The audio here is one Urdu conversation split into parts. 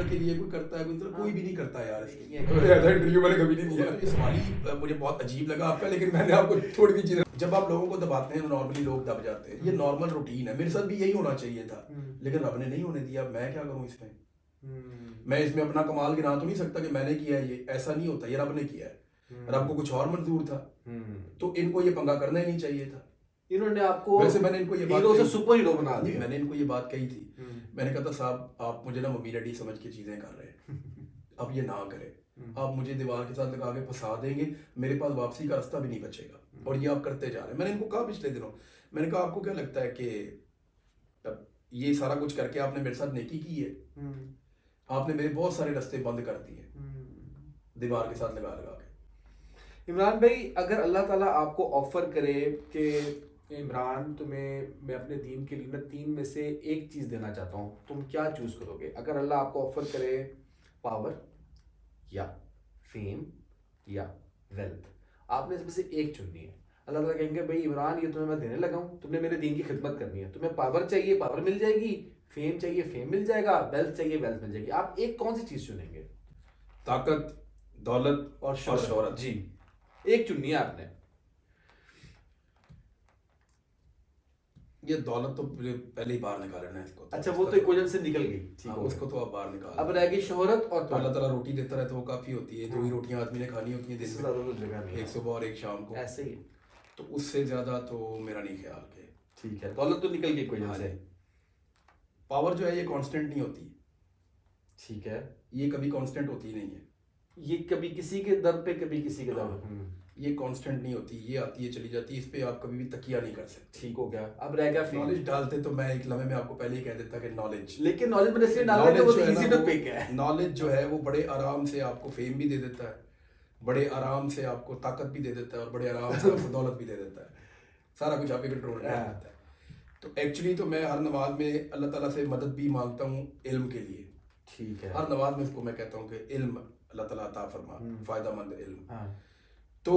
ڈالر کے لیے کوئی کرتا ہے, کوئی بھی نہیں کرتا یار. اس کے انٹرویو میں نے کبھی نہیں دیا. یہ سوال ہی مجھے بہت عجیب لگا آپ کا, لیکن میں نے آپ کو تھوڑی سی چیزیں, جب آپ لوگوں کو دباتے ہیں نارملی لوگ دب جاتے ہیں, یہ نارمل روٹین ہے. میرے ساتھ بھی یہی ہونا چاہیے تھا, لیکن رب نے نہیں ہونے دیا. میں کیا کروں اس میں, میں اس میں اپنا کمال گنا تو نہیں سکتا کہ میں نے کیا ہے. یہ ایسا نہیں ہوتا, یہ رب نے کیا ہے. رب کو کچھ اور منظور تھا, تو ان کو یہ پنگا کرنا ہی نہیں چاہیے تھا. انہوں نے آپ کو ویسے میں نے ان کو یہ بات ہیرو سے سپر ہیرو بنا دیا. میں نے ان کو یہ بات کہی تھی, میں نے کہا تھا صاحب آپ مجھے نا ممی ڈیڈی سمجھ کے چیزیں کر رہے ہیں, اب یہ نہ کرے. آپ مجھے دیوار کے ساتھ لگا کے پھنسا دیں گے, میرے پاس واپسی کا راستہ بھی نہیں بچے گا, اور یہ آپ کرتے جا رہے ہیں. میں نے ان کو کہا پچھلے دنوں, میں نے کہا آپ کو کیا لگتا ہے کہ یہ سارا کچھ کر کے آپ نے میرے ساتھ نیکی کی ہے, آپ نے میرے بہت سارے راستے بند کر دیے دیوار کے ساتھ لگا لگا کے. عمران بھائی, اگر اللہ تعالیٰ آپ کو آفر کرے کہ عمران تمہیں میں اپنے دین کے لیے میں 3 میں سے ایک چیز دینا چاہتا ہوں, تم کیا چوز کرو گے؟ اگر اللہ آپ کو آفر کرے پاور یا فیم یا ویلتھ, آپ نے اس میں سے ایک چننی ہے. اللہ تعالیٰ کہیں گے بھائی عمران یہ تمہیں میں دینے لگا ہوں, تم نے میرے دین کی خدمت کرنی ہے, تمہیں پاور چاہیے پاور مل جائے گی, فیم چاہیے فیم مل جائے گا, ویلتھ چاہیے ویلتھ مل جائے گی. آپ ایک کون سی چیز چنیں گے؟ طاقت, دولت اور شہرت. جی, ایک چننی ہے آپ نے. یہ دولت تو پہلے ہی باہر نکالنا ہے اس کو. اچھا, وہ تو ایکویشن سے نکل گئی, اس کو تو آپ باہر نکال. اب رہ گئی شہرت اور تو اللہ تعالیٰ روٹی دیتا رہے تو وہ کافی ہوتی ہے. 2 ہی روٹیاں آدمی نے کھانی ہوتی ہیں دن میں, ایک صبح اور ایک شام کو. ایسے ہی, تو اس سے زیادہ تو میرا نہیں خیال کہ. ٹھیک ہے, دولت تو نکل گئی ایکویشن سے. پاور جو ہے یہ کانسٹنٹ نہیں ہوتی. ٹھیک ہے, یہ کبھی کانسٹنٹ ہوتی نہیں ہے. یہ کبھی کسی کے در پہ کبھی کسی کے در پہ, یہ کانسٹنٹ نہیں ہوتی. یہ آتی ہے چلی جاتی ہے, اس پہ آپ کبھی بھی تکیہ نہیں کر سکتے. ٹھیک ہو گیا. اب رہ گیا نالج ڈالتے تو میں ایک لمحے میں آپ کو پہلے ہی کہہ دیتا کہ نالج, لیکن نالج میں اس لیے ڈالنا کہ وہ ایزی ٹو پک ہے. نالج جو ہے وہ بڑے آرام سے آپ کو فیم بھی دے دیتا ہے, بڑے آرام سے آپ کو طاقت بھی دے دیتا ہے, اور بڑے آرام سے آپ کو دولت بھی دے دیتا ہے. سارا کچھ آپ کے کنٹرول میں آ جاتا ہے. تو ایکچولی تو میں ہر نماز میں اللہ تعالیٰ سے مدد بھی مانگتا ہوں علم کے لیے. ٹھیک ہے, ہر نماز میں اس کو میں کہتا ہوں کہ علم اللہ تعالیٰ عطا فرما, فائدہ مند علم. تو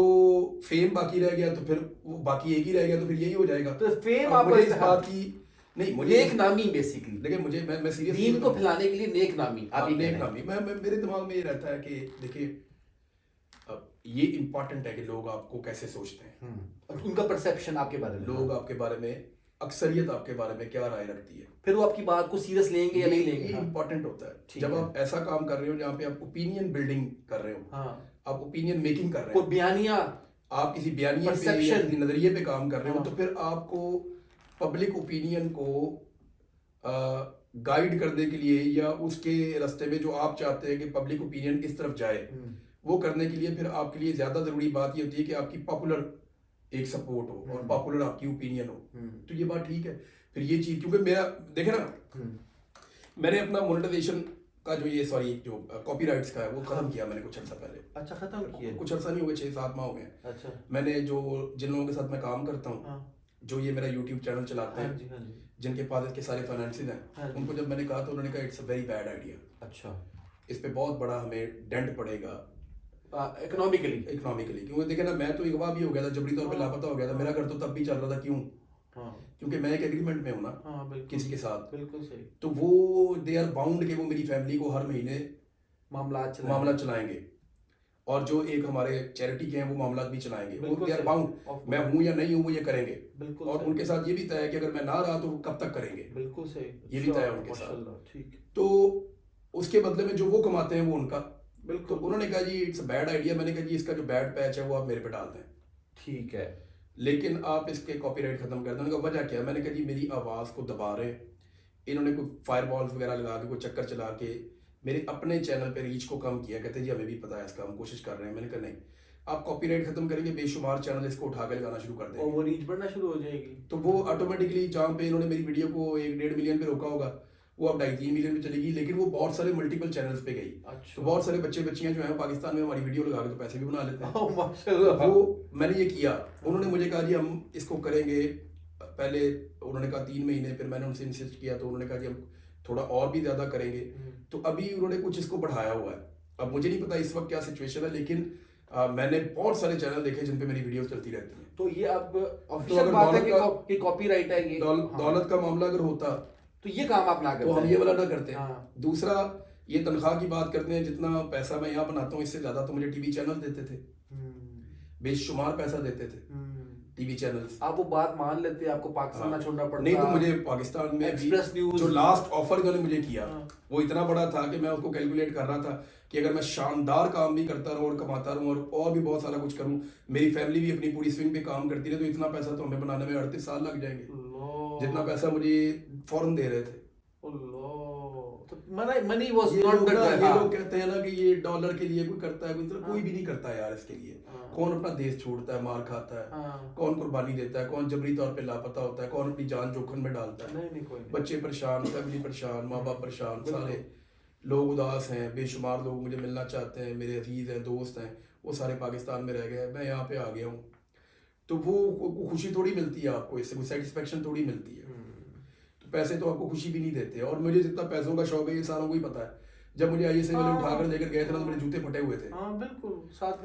فیم باقی رہ گیا, تو پھر وہ باقی ایک ہی رہ گیا, تو پھر یہی ہو جائے گا. تو فیم آپ مجھے اس بات کی نہیں, مجھے نیک نامی بیسیکلی, لیکن مجھے میں سیریس دین کو پھیلانے کے لیے نیک نامی, نیک نامی میرے دماغ میں یہ رہتا ہے کہ دیکھیں یہ امپورٹنٹ ہے کہ لوگ آپ کو کیسے سوچتے ہیں, ان کا پرسیپشن آپ کے بارے میں, لوگ آپ کے بارے میں, اکثریت آپ کے بارے میں کیا رائے رکھتی ہے, پھر وہ آپ کی بات کو سیریس لیں گے یا نہیں لیں گے. یہ امپورٹنٹ ہوتا ہے. جب آپ ایسا کام کر رہے ہو جہاں پہ آپ اوپینین بلڈنگ کر رہے ہو, آپ اوپینین میکنگ کر رہے ہو, کوئی بیانیہ, آپ کسی بیانیے پہ یا کسی نظریے پہ کام کر رہے ہو, تو پھر آپ کو پبلک اوپینین کو گائیڈ کرنے کے لیے یا اس کے راستے میں جو آپ چاہتے ہیں کہ پبلک اوپینین کس طرف جائے, وہ کرنے کے لیے پھر آپ کے لیے زیادہ ضروری بات یہ ہوتی ہے کہ آپ کی پاپولر ایک سپورٹ ہو اور پاپولر آپ کی اوپینین ہو. تو یہ بات ٹھیک ہے. پھر یہ چیز کیونکہ میرا دیکھیں نا, میں نے اپنا مونیٹائزیشن کا جو جو کاپی رائٹس کا ہے وہ ختم کیا میں نے کچھ عرصہ پہلے. اچھا, ختم کیا؟ کچھ عرصہ نہیں ہو گیا, 6-7 ماہ ہو گئے. اچھا, میں نے جن لوگوں کے ساتھ میں کام کرتا ہوں, جو یہ میرا یوٹیوب چینل چلاتے ہیں, جن کے پاس اس کے سارے فائنینسز ہیں, ان کو جب میں نے کہا تو انہوں نے کہا it's a very bad idea. اچھا, اس پہ بہت بڑا ہمیں ڈینٹ پڑے گا اکنامکلی, کیونکہ دیکھیں نا میں تو اغوا بھی ہو گیا تھا, جبری طور پہ لاپتہ ہو گیا تھا. میرا گھر تو تب بھی چل رہا تھا. کیوں؟ کیونکہ میں ایک ایگریمنٹ میں ہوں نا کسی کے ساتھ. بالکل صحیح. تو وہ دے آر باؤنڈ کہ وہ میری فیملی کو ہر مہینے معاملات چلائیں گے, اور جو ایک ہمارے چیریٹی کے ہیں وہ معاملات بھی چلائیں گے. وہ دے آر باؤنڈ, میں ہوں یا نہیں ہوں وہ یہ کریں گے. اور ان کے ساتھ یہ بھی طے ہے کہ اگر میں نہ رہا تو وہ کب تک کریں گے. بالکل صحیح, یہ بھی طے ہے ان کے ساتھ. تو اس کے بدلے میں جو وہ کماتے ہیں وہ ان کا. بالکل. انہوں نے کہا جی اٹس اے بیڈ آئیڈیا. میں نے کہا جی اس کا جو بیڈ پیچ ہے وہ آپ میرے پہ ڈال دیں. ٹھیک ہے, لیکن آپ اس کے کاپی رائٹ ختم کر دیں. انہوں نے کہا وجہ کیا ہے؟ میں نے کہا جی میری آواز کو دبا رہے ہیں. انہوں نے کوئی فائر بالز وغیرہ لگا کے کوئی چکر چلا کے میرے اپنے چینل پہ ریچ کو کم کیا. کہتے ہیں جی ہمیں بھی پتا ہے اس کا, ہم کوشش کر رہے ہیں. میں نے کہا نہیں, آپ کاپی رائٹ ختم کریں گے, بے شمار چینل اس کو اٹھا کے لگانا شروع کر دیں گے, اور وہ ریچ بڑھنا شروع ہو جائے گی. تو وہ آٹومیٹکلی جہاں پہ انہوں نے میری ویڈیو کو 1-1.5 ملین پہ روکا ہوگا, وہ اب 2.5-3 ملین پہ چلے گی. لیکن وہ بہت سارے ملٹیپل چینلز پہ گئی. تو بہت سارے بچے بچیاں جو ہیں پاکستان میں ہماری ویڈیو لگا کے تو پیسے بھی بنا لیتے ہیں. وہ میں نے یہ کیا. انہوں نے مجھے کہا جی ہم اس کو کریں گے. پہلے انہوں نے کہا 3 مہینے, پھر میں نے ان سے انسسٹ کیا تو انہوں نے کہا جی ہم تھوڑا اور بھی زیادہ کریں گے. تو ابھی انہوں نے کچھ اس کو بڑھایا ہوا ہے. اب مجھے نہیں پتا اس وقت کیا سچویشن ہے, لیکن میں نے بہت سارے چینل دیکھے جن پہ میری ویڈیوز چلتی رہتی ہیں. تو یہ اب آفیشل بات ہے کہ کاپی رائٹ ہے. یہ دولت کا معاملہ اگر ہوتا تو یہ کام آپ نہ کرتے, تو ہم یہ والا نہ کرتے. دوسرا یہ تنخواہ کی بات کرتے ہیں، جتنا پیسہ میں یہاں بناتا ہوں اس سے زیادہ تو مجھے ٹی وی چینل دیتے تھے، بے شمار پیسہ دیتے تھے ٹی وی چینلز. آپ وہ بات مان لیتے، آپ کو پاکستان نہ چھوڑنا پڑتا؟ نہیں تو مجھے پاکستان میں ایکسپریس نیوز جو لاسٹ آفر انہوں نے مجھے کیا وہ اتنا بڑا تھا کہ میں اس کو کیلکولیٹ کر رہا تھا کہ اگر میں شاندار کام بھی کرتا رہوں اور کماتا رہوں اور بھی بہت سارا کچھ کروں، میری فیملی بھی اپنی پوری سوئنگ پہ کام کرتی رہے، تو اتنا پیسہ تو ہمیں بنانے میں 38 سال لگ جائیں گے، جتنا پیسہ مجھے فوراً دے رہے تھے. منی واز یہ ناٹ لوگ کہتے ہیں نا کہ یہ ڈالر کے لیے کوئی کرتا ہے، کوئی بھی نہیں کرتا یار اس کے لیے. کون اپنا دیش چھوڑتا ہے، مار کھاتا ہے، کون قربانی دیتا ہے، کون جبری طور پہ لاپتہ ہوتا ہے، کون اپنی جان جوکھن میں ڈالتا ہے. بچے پریشان، فیملی پریشان، ماں باپ پریشان، سارے لوگ اداس ہیں. بے شمار لوگ مجھے ملنا چاہتے ہیں، میرے عزیز ہیں، دوست ہیں، وہ سارے پاکستان میں رہ گئے ہیں، میں یہاں پہ آ گیا ہوں. تو وہ خوشی تھوڑی ملتی ہے آپ کو، اس سے کوئی سیٹسفیکشن تھوڑی ملتی ہے. تو پیسے تو آپ کو خوشی بھی نہیں دیتے. اور مجھے جتنا پیسوں کا شوق ہے یہ ساروں کو ہی پتا ہے. جب مجھے آئی ایس اے والے اٹھا کر لے کر گئے تھے نا تو میرے جوتے پھٹے ہوئے تھے. بالکل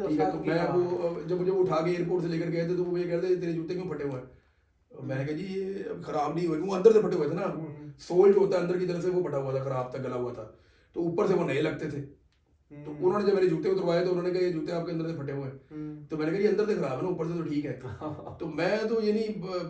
ٹھیک ہے، تو میں وہ جب مجھے اٹھا کے ایئرپورٹ سے لے کر گئے تھے تو وہ یہ کہتے ہیں تیرے جوتے کیوں پھٹے ہوئے ہیں؟ میں نے کہا جی یہ خراب نہیں ہوئے، وہ اندر سے پھٹے ہوئے تھے نا، سول جو ہوتا ہے اندر کی طرف سے وہ پھٹا ہوا تھا، خراب تھا، گلا ہوا تھا، تو اوپر سے وہ نئے لگتے تھے. تو انہوں نے جب میرے جوتے اتروائے تو انہوں نے کہا یہ جوتے آپ کے اندر سے پھٹے ہوئے ہیں. تو میں نے کہا یہ اندر سے خراب ہے نا، اوپر سے تو ٹھیک ہے. تو میں تو یعنی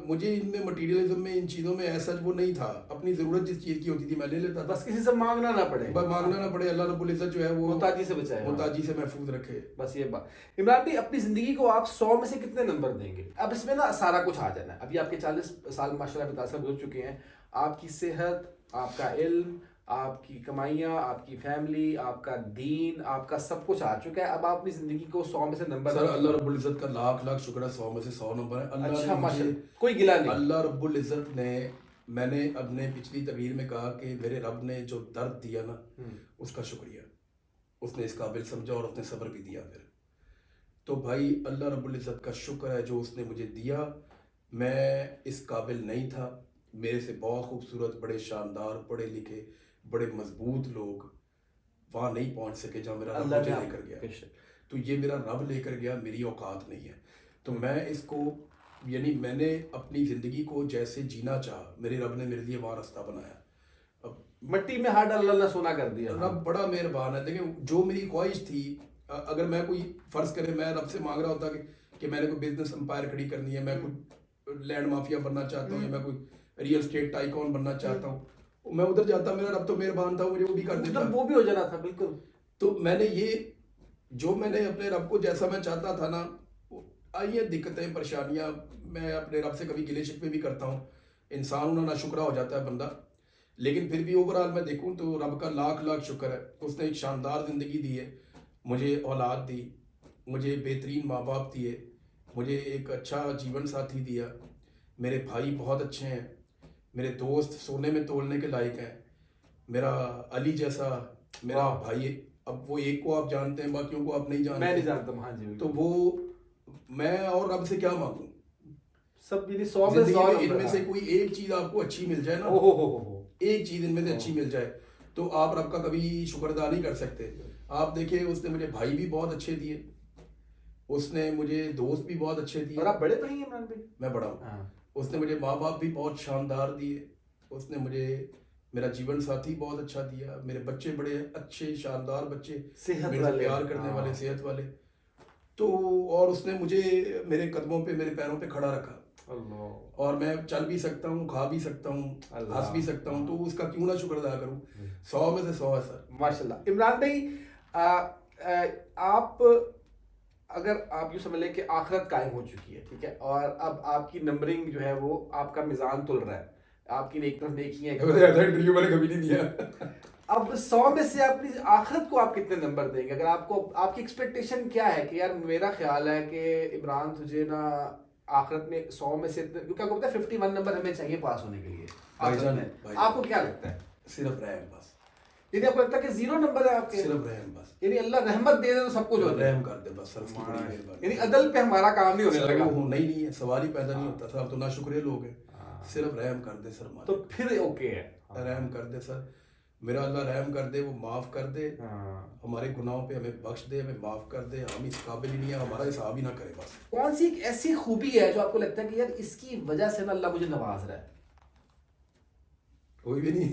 مجھے ان میں مٹیریلزم میں ان چیزوں میں ایسا وہ نہیں تھا. اپنی ضرورت جس چیز کی ہوتی تھی میں لے لیتا تھا، بس کسی سے مانگنا نہ پڑے، بس مانگنا نہ پڑے. اللہ رب العزت جو ہے وہ محتاجی سے بچائے، محتاجی سے محفوظ رکھے. بس یہ بات. عمران بھائی اپنی زندگی کو آپ 100 میں سے کتنے نمبر دیں گے؟ اب اس میں نا سارا کچھ آ جانا ہے. ابھی آپ کے 40 سال ماشاء اللہ متاثر گزر چکے ہیں. آپ کی صحت، آپ کا علم، آپ کی کمائیاں، آپ کی فیملی، آپ کا دین، آپ کا سب کچھ آ چکا ہے. اب آپ اپنی زندگی کو 100 میں سے نمبر سر اللہ رب العزت کا لاکھ لاکھ شکر ہے 100 میں سے 100 نمبر ہے. اچھا ماشاءاللہ، کوئی گلا نہیں. اللہ رب العزت نے، میں نے اپنے پچھلی تقریر میں کہا کہ میرے رب نے جو درد دیا نا اس کا شکریہ، اس نے اس قابل سمجھا اور اس نے صبر بھی دیا. پھر تو بھائی اللہ رب العزت کا شکر ہے جو اس نے مجھے دیا. میں اس قابل نہیں تھا. میرے سے بہت خوبصورت، بڑے شاندار، پڑھے لکھے، بڑے مضبوط لوگ وہاں نہیں پہنچ سکے جہاں میرا رب مجھے لے کر گیا. تو یہ میرا رب لے کر گیا، میری اوقات نہیں ہے. تو میں اس کو یعنی میں نے اپنی زندگی کو جیسے جینا چاہا، میرے رب نے میرے لیے وہاں راستہ بنایا. اب مٹی میں ہاتھ ڈال اللہ سونا کر دیا. رب بڑا مہربان ہے. دیکھیں جو میری خواہش تھی، اگر میں کوئی فرض کرے میں رب سے مانگ رہا ہوتا کہ میں نے کوئی بزنس امپائر کھڑی کرنی ہے، میں کوئی لینڈ مافیا بننا چاہتا ہوں، یا میں کوئی ریئل اسٹیٹ ٹائکون بننا چاہتا ہوں، میں ادھر جاتا. میرا رب تو مہربان تھا، مجھے وہ بھی کر دیتا، وہ بھی ہو جانا تھا. بالکل. تو میں نے یہ جو میں نے اپنے رب کو جیسا میں چاہتا تھا نا، آئیے دقتیں پریشانیاں، میں اپنے رب سے کبھی گلے شکوے بھی کرتا ہوں. انسان ہونا نا شکرا ہو جاتا ہے بندہ، لیکن پھر بھی اوورآل میں دیکھوں تو رب کا لاکھ لاکھ شکر ہے. اس نے ایک شاندار زندگی دی ہے، مجھے اولاد دی، مجھے بہترین ماں باپ دیے، مجھے ایک اچھا جیون ساتھی دیا. میرے بھائی بہت اچھے ہیں، میرے دوست سونے میں تولنے کے لائق ہیں. میرا علی جیسا میرا بھائی، اب وہ ایک کو آپ جانتے ہیں، باقیوں کو آپ نہیں جانتے. میں نہیں جانتا ہوں. ہاں جی. تو وہ میں اور رب سے کیا مانگوں؟ سب یعنی 100 زندگی میں ان میں سے کوئی ایک چیز آپ کو اچھی مل جائے نا، ایک چیز ان میں سے اچھی مل جائے تو آپ رب کا کبھی شکر ادا نہیں کر سکتے. آپ دیکھیں اس نے مجھے بھائی بھی بہت اچھے دیے، اس نے مجھے دوست بھی بہت اچھے دیے. اور آپ بڑے بھائی ہیں عمران بھائی؟ میں بڑا ہوں. اس نے مجھے ماں باپ بھی بہت شاندار دیے. اس نے مجھے میرا جیون ساتھی بہت اچھا دیا. میرے بچے بڑے اچھے شاندار بچے، میرے سے پیار کرنے والے، صحت والے. تو اور اس نے مجھے میرے قدموں پہ، میرے پیروں پہ کھڑا رکھا. اور میں چل بھی سکتا ہوں، کھا بھی سکتا ہوں، ہنس بھی سکتا ہوں. تو اس کا کیوں نہ شکر ادا کروں؟ 100 میں سے 100 ہے سر. ماشاءاللہ. عمران بھائی آپ اگر آپ یوں سمجھ لیں کہ آخرت قائم ہو چکی ہے، ٹھیک ہے، اور اب آپ کی نمبرنگ جو ہے وہ آپ کا میزان تل رہا ہے، آپ کی ایک طرف نیکیاں انٹرویو میں نے کبھی نہیں دیا. اب 100 میں سے اپنی آخرت کو آپ کتنے نمبر دیں گے؟ اگر آپ کو، آپ کی ایکسپیکٹیشن کیا ہے کہ یار میرا خیال ہے کہ عمران تجھے نا آخرت میں 100 میں سے، کیونکہ آپ کو پتا ہے 51 نمبر ہمیں چاہیے پاس ہونے کے لیے. آپ کو کیا لگتا ہے؟ صرف رحم بس. یعنی آپ کو لگتا ہے کہ 0 نمبر ہے آپ کے؟ صرف رحم بس. یعنی اللہ رحمت دے دے تو سب کچھ ہو جائے. رحم کر دے بس، صرف کی بڑی مہربانی. یعنی عدل پہ ہمارا کام نہیں ہونے لگا. نہیں ہے، سوال ہی پیدا نہیں ہوتا تھا. اب تو ناشکرے لوگ ہیں. صرف رحم کر دے سر، تو پھر اوکے ہے. رحم کر دے سر، میرا اللہ رحم کر دے، وہ معاف کر دے. ہمارے گناہوں پہ ہمیں بخش دے، ہمیں معاف کر دے. ہم اس قابل ہی نہیں ہیں، ہمارا حساب ہی نہ کرے بس. کون سی ایک ایسی خوبی ہے جو آپ کو لگتا ہے کہ یار اس کی وجہ سے نا اللہ مجھے نواز رہا ہے؟ کوئی بھی نہیں.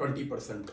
20%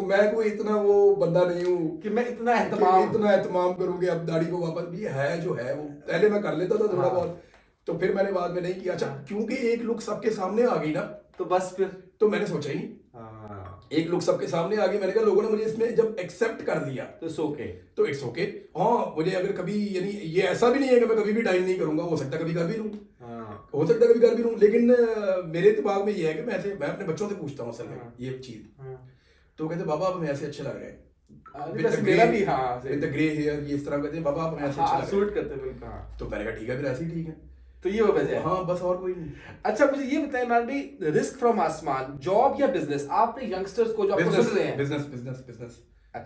میں کوئی اتنا وہ بندہ نہیں ہوں کہ میں اتنا اہتمام کروں کہ اب داڑھی کو واپس بھی ہے جو ہے وہ پہلے میں کر لیتا تھا تھوڑا بہت، تو پھر میں نے بعد میں نہیں کیا. اچھا کیونکہ ایک لک سب کے سامنے آ گئی نا تو بس پھر تو میں نے سوچا ہی نہیں. ایک لک سب کے سامنے آ گئی, میں نے کہا لوگوں نے مجھے اس میں جب ایکسپٹ کر لیا تو اٹس اوکے. ہاں مجھے اگر کبھی یعنی یہ ایسا بھی نہیں ہے کہ میں کبھی بھی ڈائن نہیں کروں گا, ہو سکتا ہے کبھی کر بھی لوں, ہو سکتا ہے کبھی کر بھی لوں, لیکن میرے دماغ میں یہ ہے کہ میں اپنے بچوں سے پوچھتا ہوں اصل میں یہ چیز, تو کہتے بابا آپ ہمیں ایسے اچھے لگ رہے ہیں گرے ہیئر, یہ اس طرح کہتے ہیں بابا آپ ہمیں ایسے اچھے لگ رہے ہیں, تو میں نے کہا ٹھیک ہے پھر ایسے ہی ٹھیک ہے. تو یہ وہ وجہ ہے. ہاں بس اور کوئی نہیں. اچھا مجھے یہ بتائیں عمران بھائی, رسک فرام آسمان, جاب یا بزنس, آپ نے ینگسٹرز کو جو آپ کو سن رہے ہیں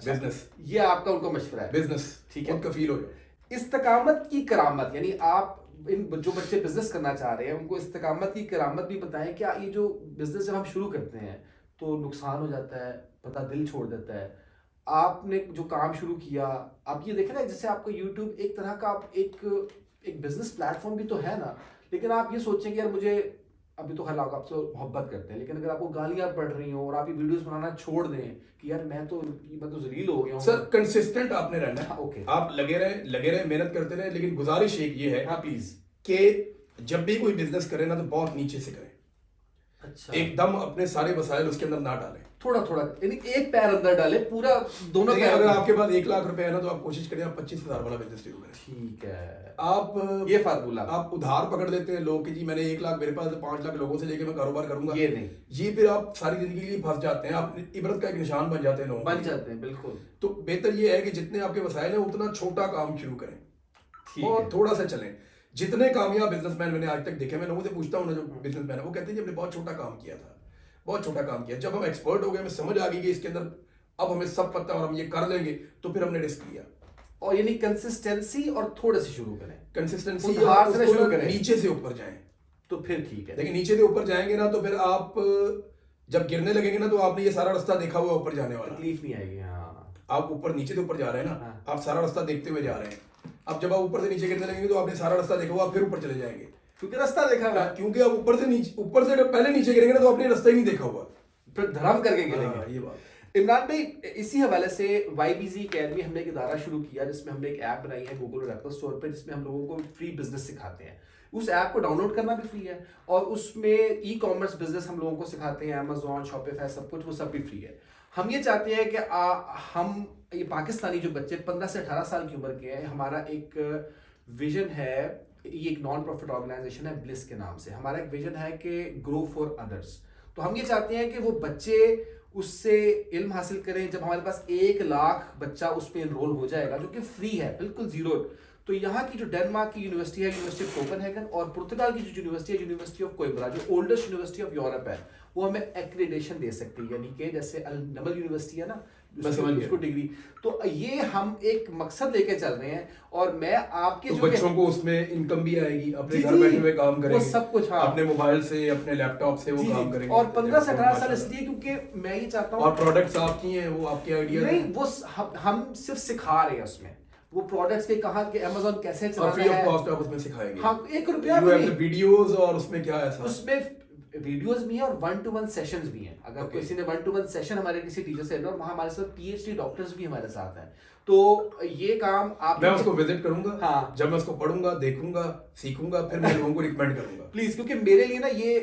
بزنس, یہ آپ کا ان کو مشورہ ہے بزنس, ٹھیک ہے, کفیل ہو جاؤ. استقامت کی کرامت, یعنی آپ ان جو بچے بزنس کرنا چاہ رہے ہیں ان کو استقامت کی کرامت بھی بتائیں. کیا یہ جو بزنس جب ہم شروع کرتے ہیں تو نقصان ہو جاتا ہے, پتہ دل چھوڑ دیتا ہے, آپ نے جو کام شروع کیا, آپ یہ دیکھیں نا جیسے آپ کا یوٹیوب ایک طرح کا ایک بزنس پلیٹ فارم بھی تو ہے نا, لیکن آپ یہ سوچیں کہ یار مجھے ابھی تو خیال آپ سے محبت کرتے ہیں, لیکن اگر آپ کو گالیاں پڑ رہی ہوں اور آپ یہ ویڈیوز بنانا چھوڑ دیں کہ یار میں تو ذلیل ہو گیا ہوں. سر کنسسٹنٹ آپ نے رہنا ہے, اوکے, آپ لگے رہے محنت کرتے رہے, لیکن گزارش ایک یہ ہے ہاں پلیز کہ جب بھی کوئی بزنس کرے نا تو بہت نیچے سے کریں. اچھا, ایک دم اپنے سارے وسائل اس کے اندر نہ ڈالیں, تھوڑا یعنی ایک پیر اندر ڈالے, پورا دونوں پیر. اگر آپ کے پاس 1 لاکھ روپے ہے نا تو آپ کوشش کریں آپ 25,000 والا بزنس شروع کریں. ٹھیک ہے, آپ یہ فارمولا آپ ادھار پکڑ لیتے ہیں لوگ کہ جی میں نے 1 لاکھ میرے پاس 5 لاکھ لوگوں سے لے کے میں کاروبار کروں گا, یہ نہیں, یہ پھر آپ ساری زندگی کے لیے پھنس جاتے ہیں, آپ عبرت کا ایک نشان بن جاتے ہیں لوگوں, بن جاتے ہیں بالکل. تو بہتر یہ ہے کہ جتنے آپ کے وسائل ہیں اتنا چھوٹا کام شروع کریں, بہت تھوڑا سا چلیں. جتنے کامیاب بزنس مین میں نے آج تک دیکھے, میں لوگوں سے پوچھتا ہوں نا جو بزنس مین ہے وہ کہتے ہیں جی ہم نے بہت چھوٹا کام کیا تھا, بہت چھوٹا کام کیا, جب ہم ایکسپرٹ ہو گئے ہمیں سمجھ آ گئی کہ اس کے اندر اب ہمیں سب پتہ اور ہم یہ کر لیں گے, تو پھر ہم نے رسک لیا. اور یعنی کنسسٹنسی اور تھوڑے سے شروع کریں, کنسسٹنسی شروع کریں, نیچے سے اوپر جائیں تو پھر ٹھیک ہے. لیکن نیچے سے اوپر جائیں گے نا تو پھر آپ جب گرنے لگیں گے نا تو آپ نے یہ سارا راستہ دیکھا ہوا اوپر جانے والا, تکلیف نہیں آئے گی. ہاں آپ اوپر نیچے سے اوپر جا رہے ہیں نا, آپ سارا راستہ دیکھتے ہوئے جا رہے ہیں. اب جب آپ اوپر سے نیچے گرنے لگیں گے تو آپ نے سارا راستہ دیکھا ہوا, آپ پھر اوپر چلے جائیں گے کیونکہ راستہ دیکھا ہوا, کیونکہ آپ اوپر سے پہلے نیچے گریں گے نا تو آپ نے راستہ ہی نہیں دیکھا ہوا, پھر دھڑام کر کے گریں گے. یہ بات. عمران بھائی اسی حوالے سے وائی بی زی اکیڈمی ہم نے ایک ادارہ شروع کیا جس میں ہم نے ایک ایپ بنائی ہے گوگل اور ایپل اسٹور پہ, جس میں ہم لوگوں کو فری بزنس سکھاتے ہیں. اس ایپ کو ڈاؤن لوڈ کرنا بھی فری ہے, اور اس میں ای کامرس بزنس ہم لوگوں کو سکھاتے ہیں, امیزون, شاپیفائی, سب کچھ وہ سب بھی فری ہے. ہم یہ چاہتے ہیں کہ ہم یہ پاکستانی جو بچے 15 سے 18 سال کی عمر کے ہیں, ہمارا ایک ویژن ہے, یہ ایک نان پروفٹ آرگنائزیشن ہے بلس کے نام سے, ہمارا ایک ویژن ہے کہ گرو فار ادرس. تو ہم یہ چاہتے ہیں کہ وہ بچے اس سے علم حاصل کریں. جب ہمارے پاس 1 لاکھ بچہ اس پہ انرول ہو جائے گا جو کہ فری ہے, بالکل زیرو, تو یہاں کی جو ڈینمارک کی یونیورسٹی ہے, یونیورسٹی آف کوپن ہیگن, اور پرتگال کی جو یونیورسٹی ہے, یونیورسٹی آف کوئمبرا, جو اولڈسٹ یونیورسٹی آف یورپ ہے, وہ ہمیں ایکریڈیشن دے سکتی ہے. یعنی کہ جیسے النمل یونیورسٹی ہے نا, اس کو ڈگری, تو یہ ہم ایک مقصد لے کے چل رہے ہیں. اور میں آپ کے جو بچوں کو اس میں انکم بھی آئے گی, اپنے گھر بیٹھے ہوئے کام کریں گے, سب کچھ, اپنے موبائل سے, اپنے لیپ ٹاپ سے وہ کام کریں گے. اور 15 سے 18 سال اس لیے کیونکہ میں یہ چاہتا ہوں, اور پروڈکٹس آپ کی ہیں, وہ آپ کے آئیڈیا نہیں, وہ ہم صرف سکھا رہے ہیں اس میں, وہ پروڈکٹس کے کہاں کہ Amazon کیسے چلانا ہے, فری آف کاسٹ آپ اس میں سکھائیں گے. ہاں, 1 روپیہ بھی نہیں, ویڈیوز, اور اس میں کیا ہے, اس میں ویڈیوز بھی ہیں اور 1-to-1 سیشنز بھی ہیں. اگر کسی نے 1-to-1 سیشن ہمارے کسی ٹیچر سے لینا, اور وہاں ہمارے ساتھ پی ایچ ڈی ڈاکٹرز بھی ہمارے ساتھ ہیں, تو یہ کام آپ, میں اس کو وزٹ کروں گا. ہاں, جب میں اس کو پڑھوں گا, دیکھوں گا, سیکھوں گا, پھر میں لوگوں کو ریکمینڈ کروں گا پلیز. کیونکہ میرے لیے نا یہ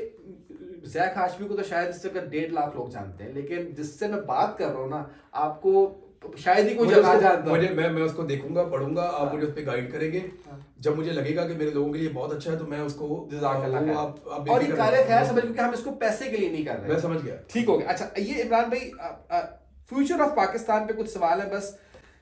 زیک ہاشمی کو تو شاید اس سے 1.5 لاکھ لوگ جانتے ہیں, لیکن جس سے میں بات کر رہا ہوں نا, آپ کو شاید ہی کوئی جگہ جانتا ہے. میں اس کو دیکھوں گا, پڑھوں گا, آپ مجھے اس پہ گائیڈ کریں گے. جب مجھے لگے گا کہ میرے لوگوں کے لیے بہت اچھا ہے تو میں اس کو, جزاک اللہ خیر, اور یہ کار خیر سمجھ, کیونکہ ہم اس کو پیسے کے لیے نہیں کر رہے. میں سمجھ گیا, ٹھیک ہو گیا. اچھا یہ عمران بھائی, فیوچر آف پاکستان پہ کچھ سوال ہے بس.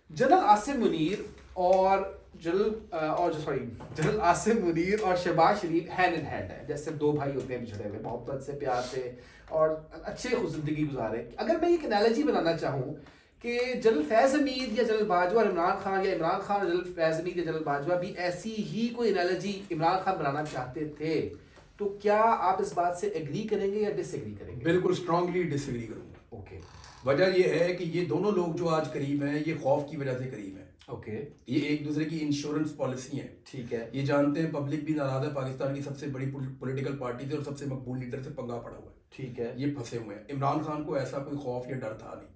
جنرل عاصم منیر اور جنرل عاصم منیر اور شہباز شریف ہینڈ ان ہینڈ ہے, جیسے 2 بھائی ہوتے ہیں بچھڑے ہوئے, محبت سے, پیار سے, اور اچھے زندگی گزارے. اگر میں ایک انالوجی بنانا چاہوں کہ جنرل فیض حمید یا جنرل باجوہ اور عمران خان, یا عمران خان اور جنرل فیض حمید یا جنرل باجوہ بھی ایسی ہی کوئی انالوجی عمران خان بنانا چاہتے تھے, تو کیا آپ اس بات سے ایگری کریں گے یا ڈس ایگری کریں گے؟ بالکل اسٹرانگلی ڈس ایگری کروں گا. اوکے, وجہ یہ ہے کہ یہ دونوں لوگ جو آج قریب ہیں, یہ خوف کی وجہ سے قریب ہیں. اوکے, یہ ایک دوسرے کی انشورنس پالیسی ہیں. ٹھیک ہے, یہ جانتے ہیں پبلک بھی ناراض ہے, پاکستان کی سب سے بڑی پولیٹیکل پارٹی سے اور سب سے مقبول لیڈر سے پنگا پڑا ہوا ہے. ٹھیک ہے, یہ پھنسے ہوئے ہیں. عمران خان کو ایسا کوئی خوف یا ڈر تھا نہیں.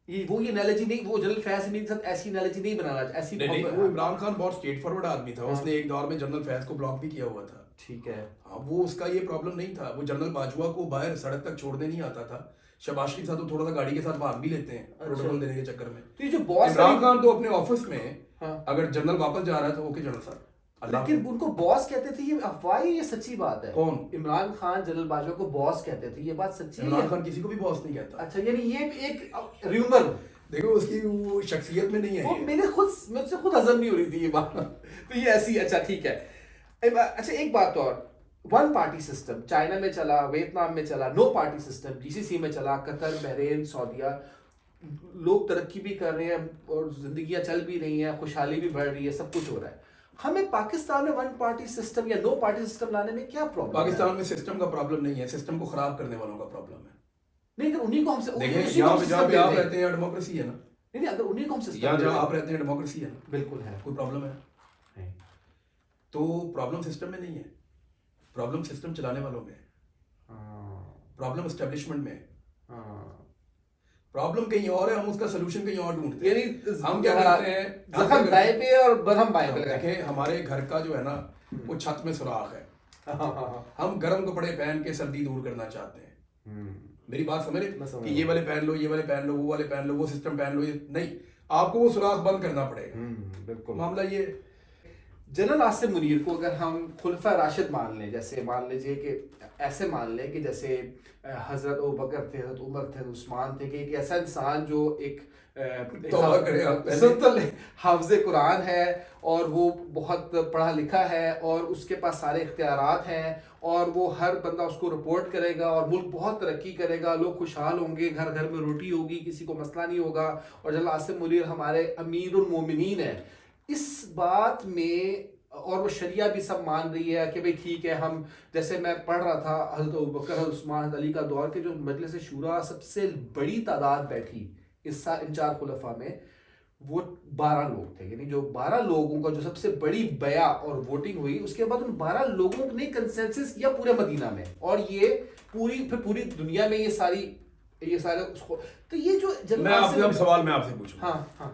وہ یہ analogy نہیں, وہ جنرل فیض کے ساتھ ایسی analogy نہیں بنانا، ایسی نہیں وہ عمران خان بہت اسٹریٹ فارورڈ آدمی تھا، اس نے ایک دور میں جنرل فیض کو بلاک بھی کیا ہوا تھا. ٹھیک ہے. ہاں وہ اس کا یہ پرابلم نہیں تھا، وہ جنرل باجوہ کو باہر سڑک تک چھوڑنے نہیں آتا تھا. شباشی کے ساتھ وہ تھوڑا سا گاڑی کے ساتھ بھاگ بھی لیتے ہیں پروٹوکول دینے کے چکر میں. تو یہ جو باس عمران خان تو اپنے آفس میں اگر جنرل واپس جا رہا ہے تو اوکے جنرل صاحب، لیکن ان کو باس کہتے تھے، یہ افواہ یہ سچی بات ہے؟ کون؟ عمران خان جنرل باجوہ کو باس کہتے تھے، یہ بات سچی ہے؟ عمران خان کسی کو بھی باس نہیں کہتا. اچھا یعنی یہ ایک ریومر، دیکھو اس کی وہ شخصیت میں نہیں ہے. وہ مجھ سے خود ہضم نہیں ہو رہی تھی یہ بات. تو یہ ایسی. اچھا ٹھیک ہے. اچھا ایک بات اور، ون پارٹی سسٹم چائنا میں چلا، ویتنام میں چلا، نو پارٹی سسٹم جی سی سی میں چلا، قطر، بحرین، سعودیہ، لوگ ترقی بھی کر رہے ہیں اور زندگیاں چل بھی رہی ہیں، خوشحالی بھی بڑھ رہی ہے، سب کچھ ہو رہا ہے. ہمیں پاکستان میں ون پارٹی سسٹم یا نو پارٹی سسٹم لانے میں کیا پرابلم؟ پاکستان میں سسٹم کا پرابلم نہیں ہے، سسٹم کو خراب کرنے والوں کا پرابلم ہے. نہیں اگر انہیں کو ہم سے دیکھیں جہاں پہ آپ رہتے ہیں ڈیموکریسی ہے نا. نہیں اگر انہیں کو ہم سے جہاں آپ رہتے ہیں ڈیموکریسی ہے نا. بالکل ہے. کوئی پرابلم ہے؟ تو پرابلم سسٹم میں نہیں ہے، پرابلم سسٹم چلانے والوں میں ہے، پرابلم اسٹیبلشمنٹ میں ہے، پرابلم کہیں اور ہے، ہم اس کا سلوشن کہیں اور ڈھونڈتے ہیں. یعنی ہم کیا کرتے ہیں، زخم دائیں پہ اور برہم بائیں پہ. دیکھیں ہمارے گھر کا جو ہے نا وہ چھت میں سوراخ ہے، ہم گرم کپڑے پہن کے سردی دور کرنا چاہتے ہیں. میری بات سمجھ رہے کہ یہ والے پہن لو، یہ والے پہن لو، وہ والے پہن لو، وہ سسٹم پہن لو، یہ نہیں، آپ کو وہ سوراخ بند کرنا پڑے گا. بالکل. معاملہ یہ جنرل عاصم منیر کو اگر ہم خلفۂ راشد مان لیں، جیسے مان لیجئے کہ ایسے مان لیں کہ جیسے حضرت ابوبکر تھے، حضرت عمر تھے، عثمان تھے، کہ ایک ایسا انسان جو ایک حافظ قرآن ہے اور وہ بہت پڑھا لکھا ہے اور اس کے پاس سارے اختیارات ہیں اور وہ ہر بندہ اس کو رپورٹ کرے گا اور ملک بہت ترقی کرے گا، لوگ خوشحال ہوں گے، گھر گھر میں روٹی ہوگی، کسی کو مسئلہ نہیں ہوگا، اور جنرل عاصم منیر ہمارے امیر المومنین ہیں. اس بات میں اور وہ شریعہ بھی سب مان رہی ہے کہ بھئی ٹھیک ہے. ہم جیسے میں پڑھ رہا تھا حضرت ابوبکر، حضرت عثمان، حضرت علی کا دور کے جو مجلس شورا سب سے بڑی تعداد بیٹھی ان 4 خلفاء میں، وہ 12 لوگ تھے. یعنی جو 12 لوگوں کا جو سب سے بڑی بیعہ اور ووٹنگ ہوئی، اس کے بعد ان 12 لوگوں نے کنسنسس کیا پورے مدینہ میں، اور یہ پوری دنیا میں یہ سارے تو یہ جو سوال میں آپ سے پوچھوں. ہاں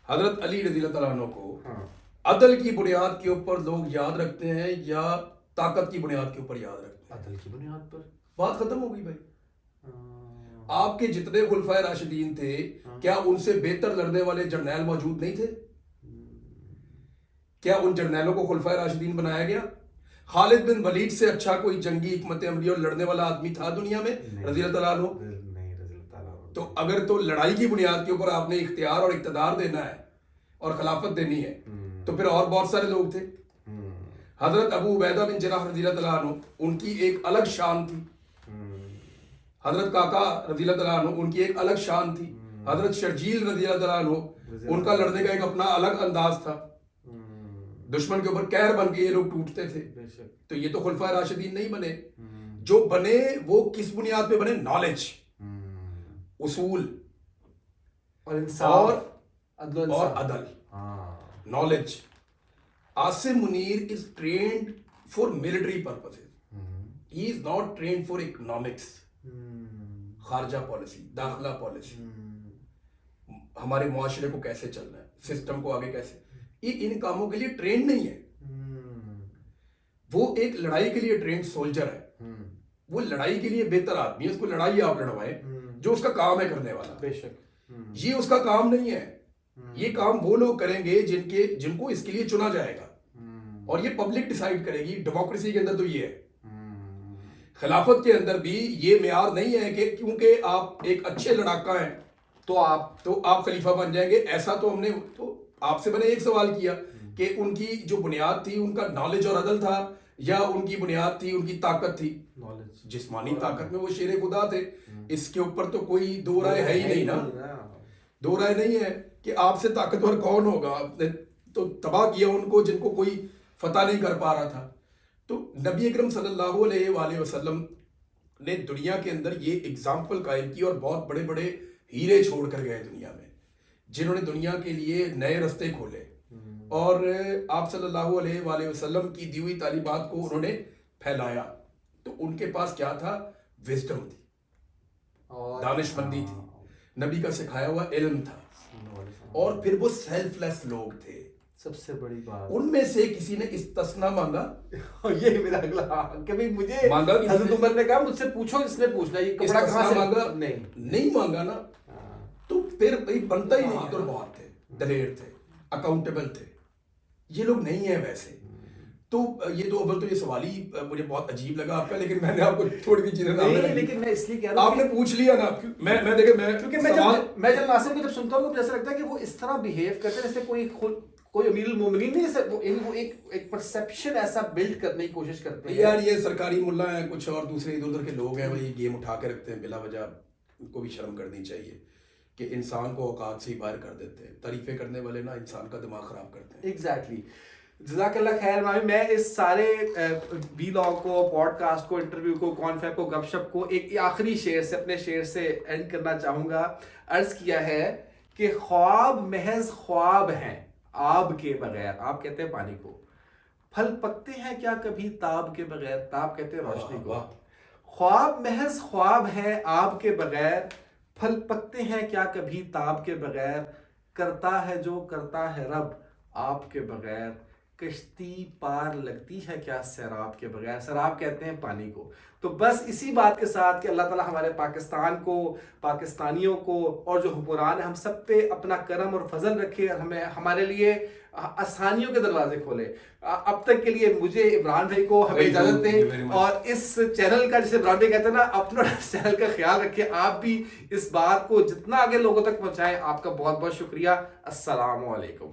حضرت علی رضی اللہ تعالیٰ عنہ کو عدل کی بنیاد کے اوپر لوگ یاد رکھتے ہیں یا طاقت کی بنیاد کے اوپر یاد رکھتے ہیں؟ عدل کی بنیاد پر. بات ختم ہو گئی بھائی. آپ کے جتنے خلفائے راشدین تھے، کیا ان سے بہتر لڑنے والے جرنیل موجود نہیں تھے؟ کیا ان جرنیلوں کو خلفائے راشدین بنایا گیا؟ خالد بن ولید سے اچھا کوئی جنگی حکمت عملی اور لڑنے والا آدمی تھا دنیا میں رضی اللہ عنہ؟ تو اگر تو لڑائی کی بنیاد کے اوپر آپ نے اختیار اور اقتدار دینا ہے اور خلافت دینی ہے تو پھر اور بہت سارے لوگ تھے. حضرت ابو عبیدہ بن جراح رضی اللہ عنہ ان کی ایک الگ شان تھی، حضرت کاکا رضی اللہ عنہ ان کی ایک الگ شان تھی، حضرت شرجیل رضی اللہ عنہ ان کا لڑنے کا ایک اپنا الگ انداز تھا. دشمن کے اوپر قہر بن کے یہ لوگ ٹوٹتے تھے. تو یہ تو خلفائے راشدین نہیں بنے. جو بنے وہ کس بنیاد پہ بنے؟ نالج، اصول اور انصاف اور عدل. Knowledge. Asim Munir is trained for military purposes. He is not trained for economics. خارجہ پالیسی، داخلہ پالیسی، ہمارے معاشرے کو کیسے چلنا ہے، سسٹم کو آگے کیسے، یہ ان کاموں کے لیے ٹرینڈ نہیں ہے. وہ ایک لڑائی کے لیے ٹرینڈ سولجر ہے، وہ لڑائی کے لیے بہتر آدمی ہے، اس کو لڑائی آپ لڑوائیں جو اس کا کام ہے کرنے والا. بے شک یہ اس کا کام نہیں ہے. یہ کام وہ لوگ کریں گے جن کو اس کے لیے چنا جائے گا، اور یہ پبلک ڈیسائیڈ کرے گی. ڈیموکریسی کے اندر تو یہ ہے. خلافت کے اندر بھی یہ معیار نہیں ہے کہ کیونکہ آپ ایک اچھے لڑاکا ہیں تو آپ خلیفہ بن جائیں گے. ایسا تو ہم نے تو آپ سے میں نے ایک سوال کیا کہ ان کی جو بنیاد تھی ان کا نالج اور عدل تھا یا ان کی بنیاد تھی ان کی طاقت تھی؟ جسمانی طاقت میں وہ شیر خدا تھے. اس کے اوپر تو کوئی دو رائے ہے ہی نہیں نا. دو رائے نہیں ہے کہ آپ سے طاقتور کون ہوگا. آپ نے تو تباہ کیا ان کو جن کو کوئی فتح نہیں کر پا رہا تھا. تو نبی اکرم صلی اللہ علیہ وآلہ وسلم نے دنیا کے اندر یہ اگزامپل قائم کی اور بہت بڑے بڑے ہیرے چھوڑ کر گئے دنیا میں، جنہوں نے دنیا کے لیے نئے رستے کھولے اور آپ صلی اللہ علیہ وآلہ وسلم کی دی ہوئی تعلیمات کو انہوں نے پھیلایا. تو ان کے پاس کیا تھا؟ وزڈم تھی، دانش مندی تھی. نبی کا سکھایا ہوا علم تھا، اور پھر وہ سیلف لیس لوگ تھے. سب سے بڑی بات ان میں سے کسی نے استثنا مانگا. یہ میرا اگلا کبھی مجھے مانگا حضرت عمر نے کہا مجھ سے پوچھو، اس نے پوچھنا یہ کپڑا کہاں سے مانگا؟ نہیں نہیں مانگا نا. تو پھر بھائی بنتا ہی نہیں. تو بہت تھے، دلیر تھے، اکاؤنٹیبل تھے. یہ لوگ نہیں ہیں ویسے. تو یہ تو اول تو یہ سوال ہی مجھے بہت عجیب لگا آپ کا، لیکن میں نے آپ کو تھوڑی سی چیزیں نہیں، لیکن میں اس لیے کہہ رہا ہوں آپ نے پوچھ لیا نا. میں دیکھیں کیونکہ میں جب ناصر کو جب سنتا ہوں تو ایسا لگتا ہے کہ وہ اس طرح بہیو کرتے ہیں جیسے کوئی امیر المومنین نہیں، وہ ایک پرسیپشن ایسا بلڈ کرنے کی کوشش کرتے ہیں. یار یہ سرکاری ملا ہیں کچھ اور دوسرے ادھر ادھر کے لوگ ہیں، وہی گیم اٹھا کے رکھتے ہیں بلا وجہ. ان کو بھی شرم کرنی چاہیے کہ انسان کو اوقات سے ہی باہر کر دیتے ہیں. تعریفیں کرنے والے نا انسان کا دماغ خراب کرتے ہیں. ایگزیکٹلی. جزاک اللہ خیر. میں اس سارے ویلاگ کو، پوڈ کاسٹ کو، انٹرویو کو، کانفیپ کو، گپ شپ کو ایک آخری شعر سے، اپنے شعر سے اینڈ کرنا چاہوں گا. عرض کیا ہے کہ خواب محض خواب ہیں آب کے بغیر. آپ کہتے ہیں پانی کو. پھل پکتے ہیں کیا کبھی تاب کے بغیر. تاب کہتے ہیں روشنی کو. خواب محض خواب ہیں آب کے بغیر، پھل پکتے ہیں کیا کبھی تاب کے بغیر. کرتا ہے جو کرتا ہے رب آپ کے بغیر، کشتی پار لگتی ہے کیا سیراب کے بغیر. سیراب کہتے ہیں پانی کو. تو بس اسی بات کے ساتھ کہ اللہ تعالیٰ ہمارے پاکستان کو، پاکستانیوں کو، اور جو حکمران ہیں ہم سب پہ اپنا کرم اور فضل رکھے، اور ہمارے لیے آسانیوں کے دروازے کھولے. اب تک کے لیے مجھے، عمران بھائی کو ہمیں اجازت دیں، اور اس چینل کا، جسے عمران بھائی کہتے ہیں نا، اپنا چینل کا خیال رکھیں. آپ بھی اس بات کو جتنا آگے لوگوں تک پہنچائیں. آپ کا بہت بہت شکریہ. السلام علیکم.